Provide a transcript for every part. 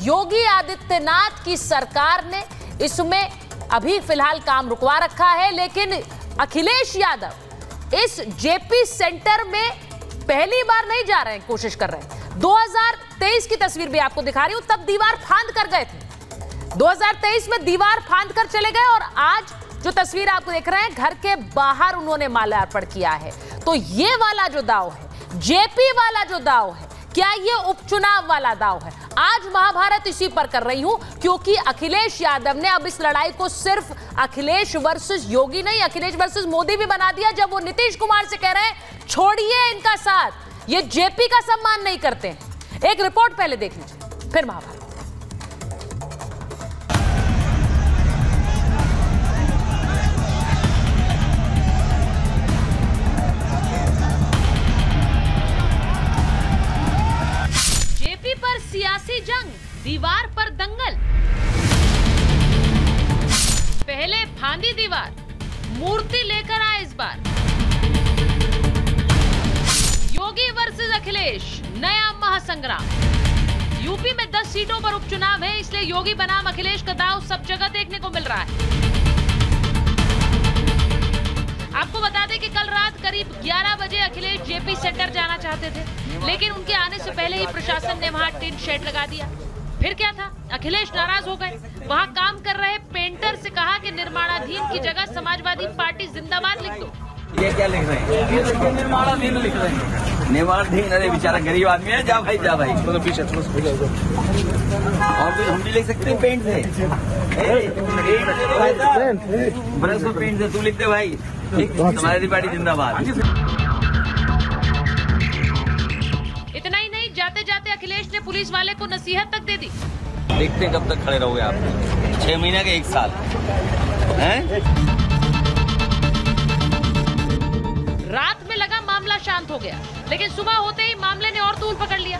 योगी आदित्यनाथ की सरकार ने इसमें अभी फिलहाल काम रुकवा रखा है, लेकिन अखिलेश यादव इस जेपी सेंटर में पहली बार नहीं जा रहे हैं, कोशिश कर रहे हैं। 2023 की तस्वीर भी आपको दिखा रही हूं, तब दीवार फांद कर गए थे। 2023 में दीवार फांद कर चले गए और आज जो तस्वीर आपको देख रहे हैं, घर के बाहर उन्होंने माल्यार्पण किया है। तो ये वाला जो दाव है, जेपी वाला जो दाव है, क्या ये उपचुनाव वाला दाव है? आज महाभारत इसी पर कर रही हूं, क्योंकि अखिलेश यादव ने अब इस लड़ाई को सिर्फ अखिलेश वर्सेस योगी नहीं, अखिलेश वर्सेस मोदी भी बना दिया, जब वो नीतीश कुमार से कह रहे हैं छोड़िए इनका साथ, ये जेपी का सम्मान नहीं करते हैं। एक रिपोर्ट पहले देख लीजिए, फिर महाभारत। जेपी पर सियासी जंग, दीवार पर दंगल। पहले फांदी दीवार, मूर्ति लेकर आए इस बार। योगी वर्सेस अखिलेश, नया महासंग्राम। यूपी में 10 सीटों पर उपचुनाव है, इसलिए योगी बनाम अखिलेश का दांव सब जगह देखने को मिल रहा है। आपको बता दें कि कल रात करीब 11 बजे अखिलेश जेपी सेंटर जाना चाहते थे, लेकिन उनके आने से पहले ही प्रशासन ने वहां टिन शेड लगा दिया। फिर क्या था, अखिलेश नाराज हो गए। वहां काम कर रहे पेंटर से कहा कि निर्माणाधीन की जगह समाजवादी पार्टी जिंदाबाद लिख दो। ये क्या लिख रहे हैं? ये देखिए निर्माणाधीन लिख रहे हैं। निर्माणाधीन, अरे बेचारा गरीब आदमी है, जा भाई जा भाई। और कुछ हम भी लिख सकते हैं पेंट से, ब्रश और पेंट से तू लिख दे भाई, समाजवादी पार्टी जिंदाबाद। इतना ही नहीं, जाते जाते अखिलेश ने पुलिस वाले को नसीहत तक दे दी। देखते हैं कब तक खड़े रहोगे आप, 6 महीने के 1 साल हैं? रात में लगा मामला शांत हो गया, लेकिन सुबह होते ही मामले ने और तूल पकड़ लिया।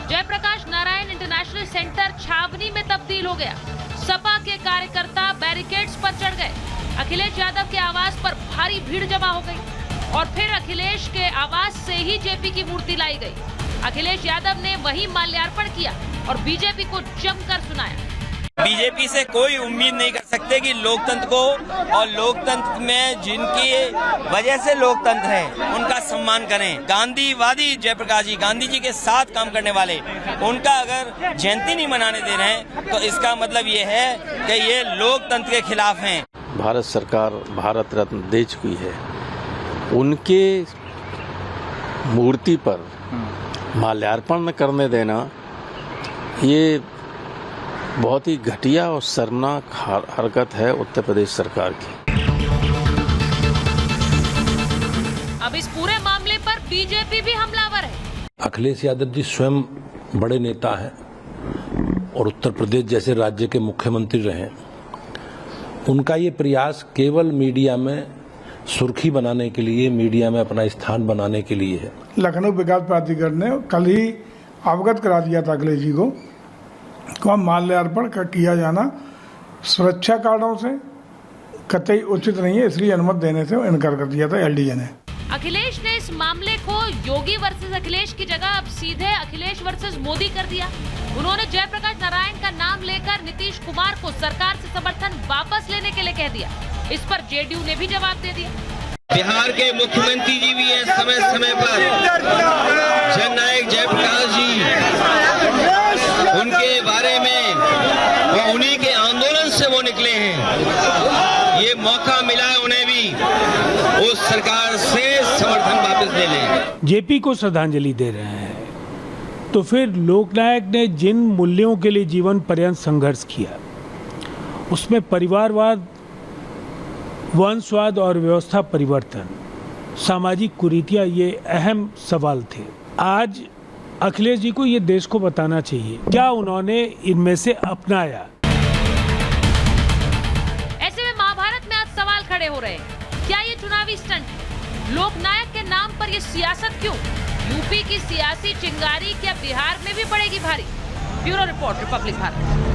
जयप्रकाश नारायण इंटरनेशनल सेंटर छावनी में तब्दील हो गया। सपा के कार्यकर्ता बैरिकेड्स पर चढ़ गए। अखिलेश यादव के आवास पर भारी भीड़ जमा हो गई और फिर अखिलेश के आवास से ही जेपी की मूर्ति लाई गई। अखिलेश यादव ने वहीं माल्यार्पण किया और बीजेपी को जमकर सुनाया। बीजेपी से कोई उम्मीद नहीं कर सकते कि लोकतंत्र को और लोकतंत्र में जिनकी वजह से लोकतंत्र है उनका सम्मान करें। गांधीवादी जयप्रकाश जी, गांधी जी के साथ काम करने वाले, उनका अगर जयंती नहीं मनाने दे रहे हैं तो इसका मतलब ये है कि ये लोकतंत्र के खिलाफ हैं। भारत सरकार भारत रत्न दे चुकी है, उनके मूर्ति पर माल्यार्पण न करने देना ये बहुत ही घटिया और शर्मनाक हरकत है उत्तर प्रदेश सरकार की। अब इस पूरे मामले पर बीजेपी भी हमलावर है। अखिलेश यादव जी स्वयं बड़े नेता हैं और उत्तर प्रदेश जैसे राज्य के मुख्यमंत्री रहे। उनका ये प्रयास केवल मीडिया में सुर्खी बनाने के लिए, मीडिया में अपना स्थान बनाने के लिए है। लखनऊ विकास प्राधिकरण ने कल ही अवगत करा दिया था अखिलेश जी को माल्यार्पण का किया जाना सुरक्षा कारणों से कतई उचित नहीं है, इसलिए अनुमति देने से इनकार कर दिया था एलडीए ने। अखिलेश ने इस मामले को योगी वर्सेस अखिलेश की जगह अब सीधे अखिलेश वर्सेस मोदी कर दिया। उन्होंने जयप्रकाश नारायण का नाम लेकर नीतीश कुमार को सरकार से समर्थन वापस लेने के लिए कह दिया। इस पर जेडीयू ने भी जवाब दे दिया। बिहार के मुख्यमंत्री जी भी हैं, समय समय पर जननायक जयप्रकाश जी, उनके बारे में वो उन्हीं के आंदोलन से वो निकले हैं। ये मौका मिला है उन्हें भी उस सरकार से समर्थन वापस ले लें। जेपी को श्रद्धांजलि दे रहे हैं तो फिर लोकनायक ने जिन मूल्यों के लिए जीवन पर्यंत संघर्ष किया, उसमें परिवारवाद, वंशवाद और व्यवस्था परिवर्तन, सामाजिक कुरीतियां, ये अहम सवाल थे। आज अखिलेश जी को ये देश को बताना चाहिए क्या उन्होंने इनमें से अपनाया। ऐसे में महाभारत में आज सवाल खड़े हो रहे हैं, क्या ये चुनावी स्टंट है? लोकनायक के नाम पर ये सियासत क्यों? यूपी की सियासी चिंगारी क्या बिहार में भी पड़ेगी भारी? Bureau report, Republic Bharat.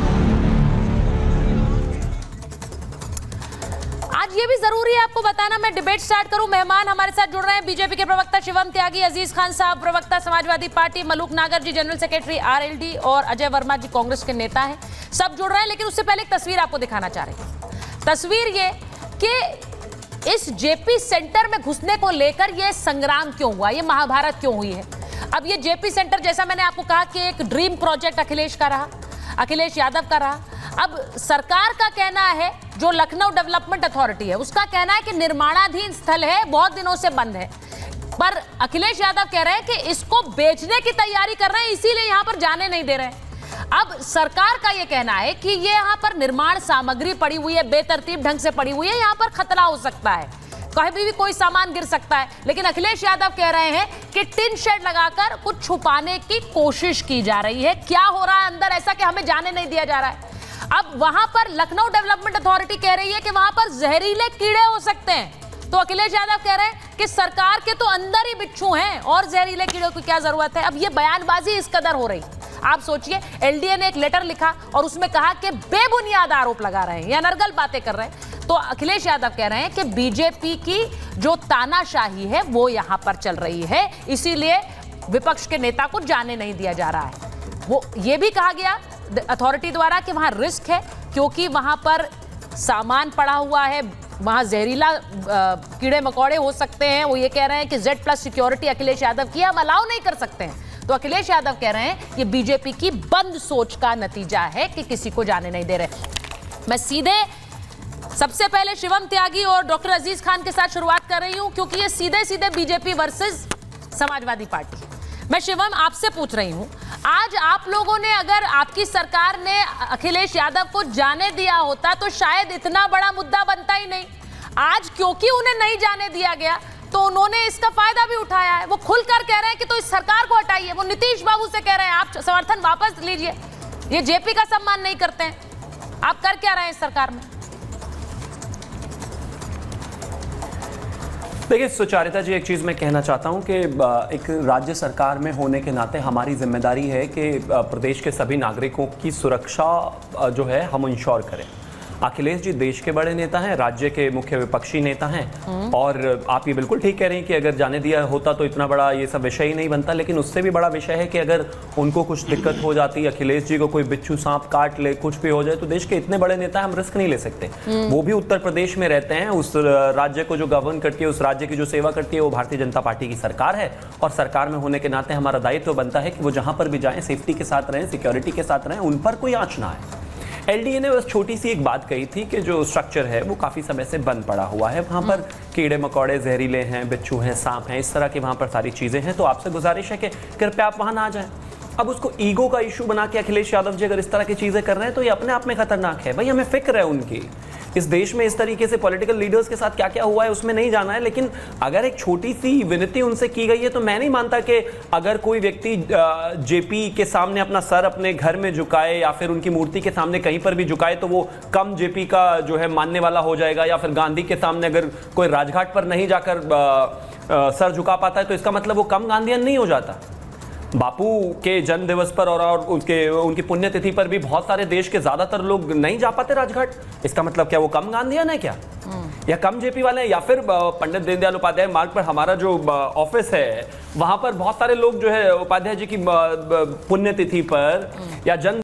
आज ये भी जरूरी है आपको बताना। मैं डिबेट स्टार्ट करूं, मेहमान हमारे साथ जुड़ रहे हैं बीजेपी के प्रवक्ता शिवम त्यागी, अजीज खान साहब प्रवक्ता समाजवादी पार्टी, मलूक नागर जी जनरल सेक्रेटरी आरएलडी और अजय वर्मा जी कांग्रेस के नेता हैं। सब जुड़ रहे हैं, लेकिन उससे पहले एक तस्वीर आपको दिखाना चाह रहे हैं। तस्वीर ये कि इस जेपी सेंटर में घुसने को लेकर ये संग्राम क्यों हुआ, ये महाभारत क्यों हुई है। अब ये जेपी सेंटर, जैसा मैंने आपको कहा कि एक ड्रीम प्रोजेक्ट अखिलेश का रहा, अखिलेश यादव का रहा। अब सरकार का कहना है, जो लखनऊ डेवलपमेंट अथॉरिटी है उसका कहना है कि निर्माणाधीन स्थल है, बहुत दिनों से बंद है, पर अखिलेश यादव कह रहे हैं कि इसको बेचने की तैयारी कर रहे हैं, इसीलिए यहां पर जाने नहीं दे रहे हैं। अब सरकार का यह कहना है कि ये यहां पर निर्माण सामग्री पड़ी हुई है, बेतरतीब ढंग से पड़ी हुई है, यहां पर खतरा हो सकता है, कहीं भी कोई सामान गिर सकता है। लेकिन अखिलेश यादव कह रहे हैं कि टिन शेड लगाकर कुछ छुपाने की कोशिश की जा रही है। क्या हो रहा है अंदर ऐसा कि हमें जाने नहीं दिया जा रहा है। अब वहां पर लखनऊ डेवलपमेंट अथॉरिटी कह रही है कि वहां पर जहरीले कीड़े हो सकते हैं, तो अखिलेश यादव कह रहे हैं कि सरकार के तो अंदर ही बिच्छू हैं और जहरीले कीड़ों की क्या जरूरत है। अब ये बयानबाजी इस कदर हो रही, आप सोचिए, एलडीए ने एक लेटर लिखा और उसमें कहा कि बेबुनियाद आरोप लगा रहे हैं या नरगल बातें कर रहे हैं। तो अखिलेश यादव कह रहे हैं कि बीजेपी की जो तानाशाही है वो यहां पर चल रही है, इसीलिए विपक्ष के नेता को जाने नहीं दिया जा रहा है। वो ये भी कहा गया अथॉरिटी द्वारा कि वहां रिस्क है, क्योंकि वहां पर सामान पड़ा हुआ है, वहां जहरीला कीड़े मकोड़े हो सकते हैं। वो ये कह रहे हैं कि Z+ सिक्योरिटी अखिलेश यादव की हम अलाउ नहीं कर सकते हैं। तो अखिलेश यादव कह रहे हैं ये बीजेपी की बंद सोच का नतीजा है कि किसी को जाने नहीं दे रहे। मैं सीधे सबसे पहले शिवम त्यागी और डॉक्टर अजीज खान के साथ शुरुआत कर रही हूं, क्योंकि ये सीधे सीधे बीजेपी वर्सेस समाजवादी पार्टी। मैं शिवम आपसे पूछ रही हूं, आज आप लोगों ने, अगर आपकी सरकार ने अखिलेश यादव को जाने दिया होता तो शायद इतना बड़ा मुद्दा बनता ही नहीं। आज क्योंकि उन्हें नहीं जाने दिया गया तो उन्होंने इसका फायदा भी उठाया है। वो खुलकर कह रहे हैं कि तो इस सरकार को हटाइए। वो नीतीश बाबू से कह रहे हैं आप समर्थन वापस लीजिए, ये जेपी का सम्मान नहीं करते हैं। आप कर क्या रहे हैं इस सरकार में? देखिए सुचारिता जी, एक चीज़ मैं कहना चाहता हूं कि एक राज्य सरकार में होने के नाते हमारी जिम्मेदारी है कि प्रदेश के सभी नागरिकों की सुरक्षा जो है हम इंश्योर करें। अखिलेश जी देश के बड़े नेता हैं, राज्य के मुख्य विपक्षी नेता हैं, और आप ये बिल्कुल ठीक कह रहे हैं कि अगर जाने दिया होता तो इतना बड़ा ये सब विषय ही नहीं बनता। लेकिन उससे भी बड़ा विषय है कि अगर उनको कुछ दिक्कत हो जाती, अखिलेश जी को कोई बिच्छू सांप काट ले, कुछ भी हो जाए, तो देश के इतने बड़े नेता हम रिस्क नहीं ले सकते। वो भी उत्तर प्रदेश में रहते हैं, उस राज्य को जो गवर्न करती है, उस राज्य की जो सेवा करती है वो भारतीय जनता पार्टी की सरकार है, और सरकार में होने के नाते हमारा दायित्व बनता है कि वो जहां पर भी जाएं सेफ्टी के साथ रहें, सिक्योरिटी के साथ रहें, उन पर कोई आंच ना आए। एलडीए ने बस छोटी सी एक बात कही थी कि जो स्ट्रक्चर है वो काफ़ी समय से बंद पड़ा हुआ है, वहाँ पर कीड़े मकोड़े जहरीले हैं, बिच्छू हैं, सांप हैं, इस तरह की वहाँ पर सारी चीज़ें हैं, तो आपसे गुजारिश है कि कृपया आप वहाँ ना जाएं। अब उसको ईगो का इशू बना के अखिलेश यादव जी अगर इस तरह की चीज़ें कर रहे हैं तो ये अपने आप में खतरनाक है। भाई हमें फिक्र है उनकी, इस देश में इस तरीके से पॉलिटिकल लीडर्स के साथ क्या क्या हुआ है उसमें नहीं जाना है, लेकिन अगर एक छोटी सी विनती उनसे की गई है तो मैं नहीं मानता कि अगर कोई व्यक्ति जेपी के सामने अपना सर अपने घर में झुकाए या फिर उनकी मूर्ति के सामने कहीं पर भी झुकाए तो वो कम जेपी का जो है मानने वाला हो जाएगा, या फिर गांधी के सामने अगर कोई राजघाट पर नहीं जाकर सर झुका पाता है तो इसका मतलब वो कम गांधीयन नहीं हो जाता। बापू के जन्म दिवस पर और उनकी पुण्यतिथि पर भी बहुत सारे देश के ज्यादातर लोग नहीं जा पाते राजघाट, इसका मतलब क्या वो कम गांधीयन है क्या, या कम जेपी वाले हैं? या फिर पंडित दीनदयाल उपाध्याय मार्ग पर हमारा जो ऑफिस है वहां पर बहुत सारे लोग जो है उपाध्याय जी की पुण्यतिथि पर या जन्म